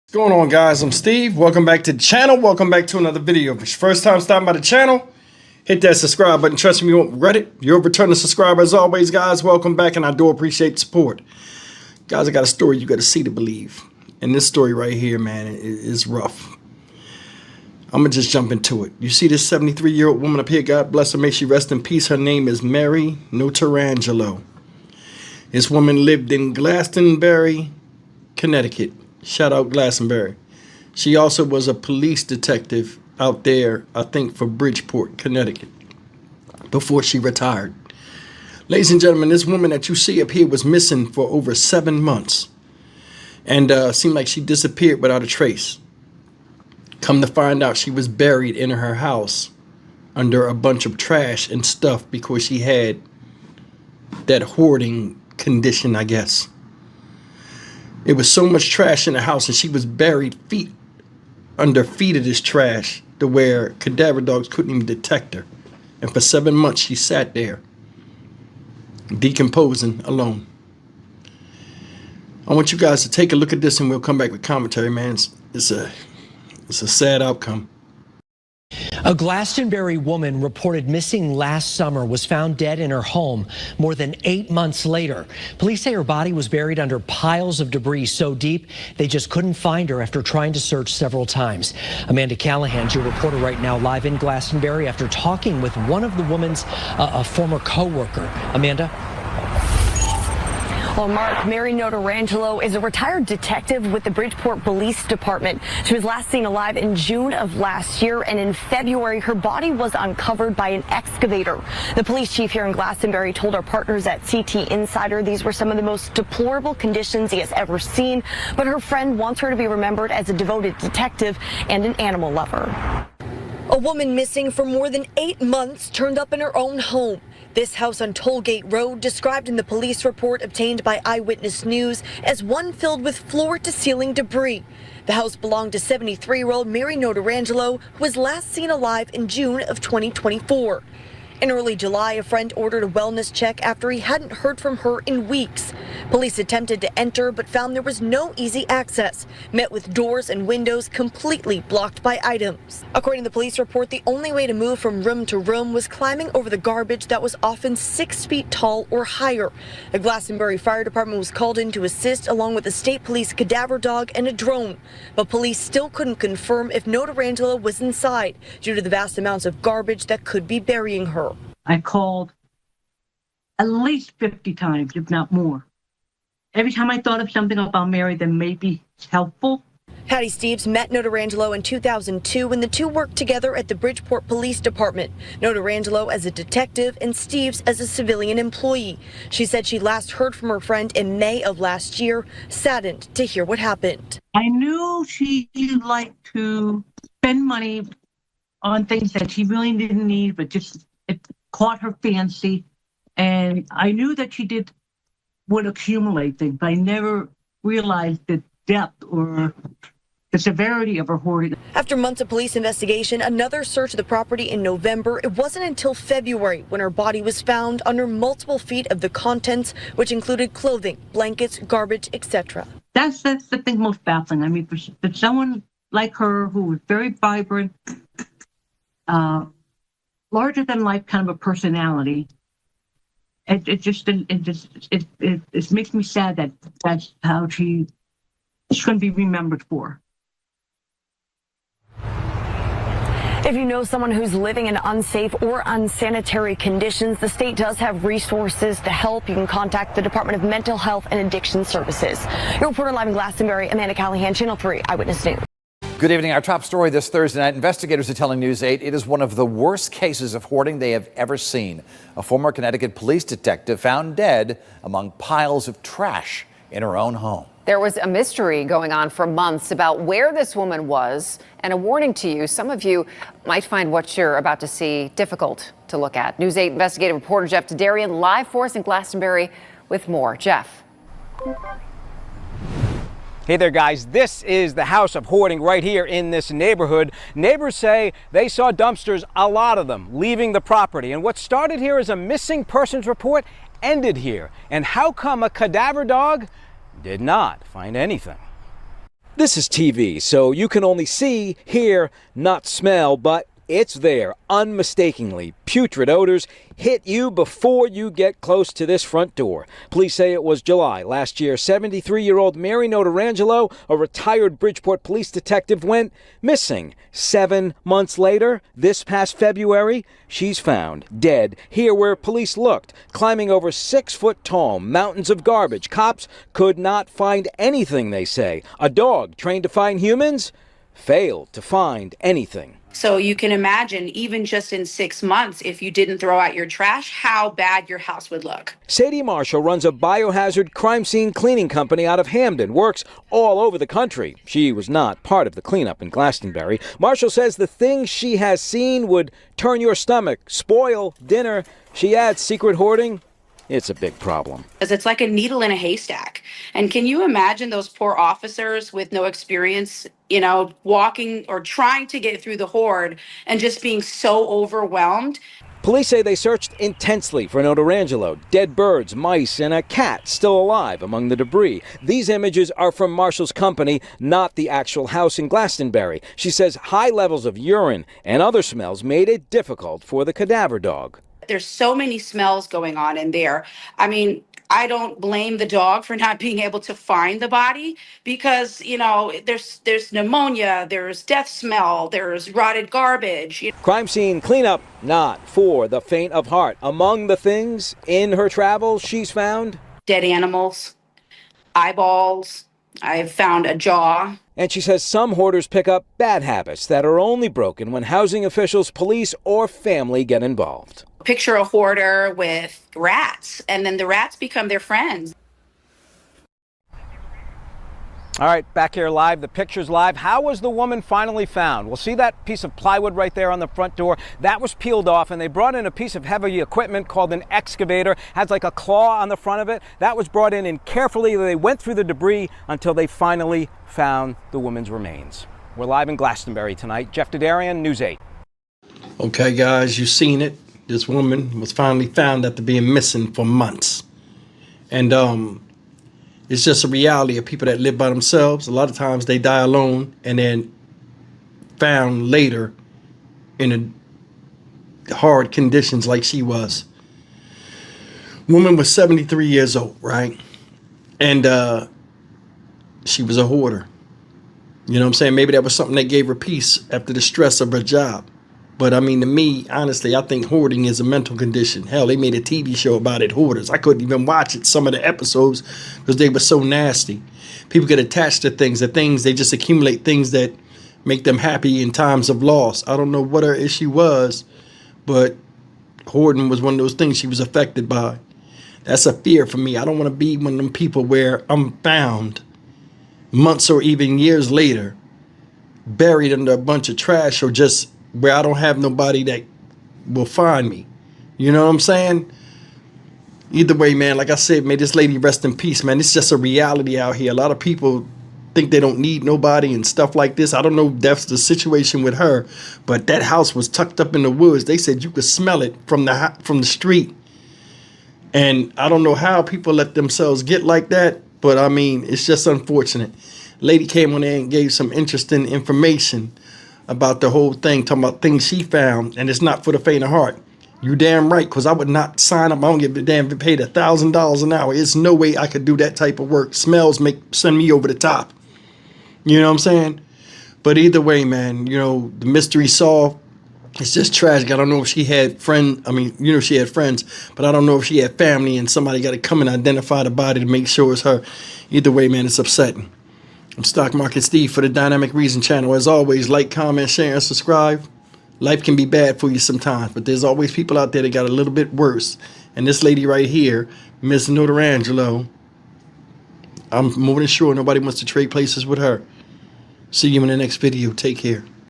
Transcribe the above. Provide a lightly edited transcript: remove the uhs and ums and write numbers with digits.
What's going on, guys? I'm Steve. Welcome back to the channel. Welcome back to another video. If it's your first time stopping by the channel, hit that subscribe button. Trust me, you won't regret it. You're a returning subscriber as always, guys. Welcome back, and I do appreciate the support. Guys, I got a story you got to see to believe. And this story right here, man, is rough. I'm going to just jump into it. You see this 73-year-old woman up here, God bless her, may she rest in peace. Her name is Mary Notarangelo. This woman lived in Glastonbury, Connecticut. Shout out Glastonbury. She also was a police detective out there, I think, for Bridgeport, Connecticut, before she retired. Ladies and gentlemen, this woman that you see up here was missing for over 7 months. And seemed like she disappeared without a trace. Come to find out, she was buried in her house under a bunch of trash and stuff because she had that hoarding condition, I guess. It was so much trash in the house, and she was buried under feet of this trash to where cadaver dogs couldn't even detect her. And for 7 months, she sat there, decomposing alone. I want you guys to take a look at this, and we'll come back with commentary, man. It's a sad outcome. A Glastonbury woman reported missing last summer was found dead in her home more than 8 months later. Police say her body was buried under piles of debris so deep they just couldn't find her after trying to search several times. Amanda Callahan's your reporter right now live in Glastonbury after talking with one of the woman's former co-worker. Amanda? Well, Mark, Mary Notarangelo is a retired detective with the Bridgeport Police Department. She was last seen alive in June of last year, and in February, her body was uncovered by an excavator. The police chief here in Glastonbury told our partners at CT Insider these were some of the most deplorable conditions he has ever seen, but her friend wants her to be remembered as a devoted detective and an animal lover. A woman missing for more than 8 months turned up in her own home. This house on Tollgate Road, described in the police report obtained by Eyewitness News as one filled with floor-to-ceiling debris. The house belonged to 73-year-old Mary Notarangelo, who was last seen alive in June of 2024. In early July, a friend ordered a wellness check after he hadn't heard from her in weeks. Police attempted to enter but found there was no easy access, met with doors and windows completely blocked by items. According to the police report, the only way to move from room to room was climbing over the garbage that was often 6 feet tall or higher. The Glastonbury Fire Department was called in to assist along with the state police cadaver dog and a drone. But police still couldn't confirm if Notarangelo was inside due to the vast amounts of garbage that could be burying her. I called at least 50 times, if not more. Every time I thought of something about Mary that may be helpful. Patty Steves met Notarangelo in 2002 when the two worked together at the Bridgeport Police Department. Notarangelo as a detective and Steves as a civilian employee. She said she last heard from her friend in May of last year, saddened to hear what happened. I knew she liked to spend money on things that she really didn't need, but just it caught her fancy. And I knew that she would accumulate things, but I never realized the depth or the severity of her hoarding. After months of police investigation, another search of the property in November, it wasn't until February when her body was found under multiple feet of the contents, which included clothing, blankets, garbage, etc. That's the thing most baffling. I mean, for someone like her who was very vibrant, larger than life kind of a personality, it makes me sad that that's how she's going to be remembered for. If you know someone who's living in unsafe or unsanitary conditions, the state does have resources to help. You can contact the Department of Mental Health and Addiction Services. Your reporter live in Glastonbury, Amanda Callahan, Channel 3 Eyewitness News. Good evening. Our top story this Thursday night. Investigators are telling News 8 it is one of the worst cases of hoarding they have ever seen. A former Connecticut police detective found dead among piles of trash in her own home. There was a mystery going on for months about where this woman was, and a warning to you. Some of you might find what you're about to see difficult to look at. News 8 investigative reporter Jeff Tadarian live for us in Glastonbury with more. Jeff. Hey there, guys. This is the house of hoarding right here in this neighborhood. Neighbors say they saw dumpsters, a lot of them, leaving the property. And what started here as a missing persons report ended here. And how come a cadaver dog did not find anything? This is TV, so you can only see, hear, not smell, but it's there, unmistakingly. Putrid odors hit you before you get close to this front door. Police say it was July last year. 73-year-old Mary Notarangelo, a retired Bridgeport police detective, went missing. 7 months later, this past February, she's found dead here where police looked, climbing over 6-foot-tall mountains of garbage. Cops could not find anything, they say. A dog trained to find humans failed to find anything. So you can imagine, even just in 6 months, if you didn't throw out your trash, how bad your house would look. Sadie Marshall runs a biohazard crime scene cleaning company out of Hamden, works all over the country. She was not part of the cleanup in Glastonbury. Marshall says the things she has seen would turn your stomach, spoil dinner. She adds secret hoarding. It's a big problem. Because it's like a needle in a haystack. And can you imagine those poor officers with no experience, walking or trying to get through the hoard and just being so overwhelmed? Police say they searched intensely for Notarangelo. Dead birds, mice, and a cat still alive among the debris. These images are from Marshall's company, not the actual house in Glastonbury. She says high levels of urine and other smells made it difficult for the cadaver dog. There's so many smells going on in there. I mean, I don't blame the dog for not being able to find the body because, there's pneumonia, there's death smell, there's rotted garbage. Crime scene cleanup, not for the faint of heart. Among the things in her travels she's found dead animals, eyeballs. I've found a jaw. And she says some hoarders pick up bad habits that are only broken when housing officials, police, or family get involved. Picture a hoarder with rats, and then the rats become their friends. All right, back here live, the picture's live. How was the woman finally found? Well, see that piece of plywood right there on the front door? That was peeled off, and they brought in a piece of heavy equipment called an excavator. Has like a claw on the front of it. That was brought in, and carefully they went through the debris until they finally found the woman's remains. We're live in Glastonbury tonight. Jeff Dedarian, News 8. Okay, guys, you've seen it. This woman was finally found after being missing for months. And it's just a reality of people that live by themselves. A lot of times they die alone and then found later in hard conditions like she was. Woman was 73 years old, right? And she was a hoarder. You know what I'm saying? Maybe that was something that gave her peace after the stress of her job. But I mean, to me, honestly, I think hoarding is a mental condition. Hell, they made a TV show about it, Hoarders. I couldn't even watch it, some of the episodes, because they were so nasty. People get attached to things. They just accumulate things that make them happy in times of loss. I don't know what her issue was, but hoarding was one of those things she was affected by. That's a fear for me. I don't want to be one of them people where I'm found months or even years later, buried under a bunch of trash, or just where I don't have nobody that will find me. You know what I'm saying? Either way, man, like I said, may this lady rest in peace, man. It's just a reality out here. A lot of people think they don't need nobody and stuff like this. I don't know if that's the situation with her, but that house was tucked up in the woods. They said you could smell it from the street. And I don't know how people let themselves get like that, but I mean, it's just unfortunate. Lady came on there and gave some interesting information about the whole thing, talking about things she found, and it's not for the faint of heart. You damn right, because I would not sign up. I don't give a damn if it paid $1,000 an hour. It's no way I could do that type of work. Smells send me over the top. You know what I'm saying? But either way, man, the mystery solved. It's just tragic. I don't know if she had friends. I mean, she had friends, but I don't know if she had family and somebody got to come and identify the body to make sure it's her. Either way, man, it's upsetting. I'm Stock Market Steve for the Dynamic Reason channel. As always, like, comment, share, and subscribe. Life can be bad for you sometimes, but there's always people out there that got a little bit worse. And this lady right here, Miss Notarangelo, I'm more than sure nobody wants to trade places with her. See you in the next video. Take care.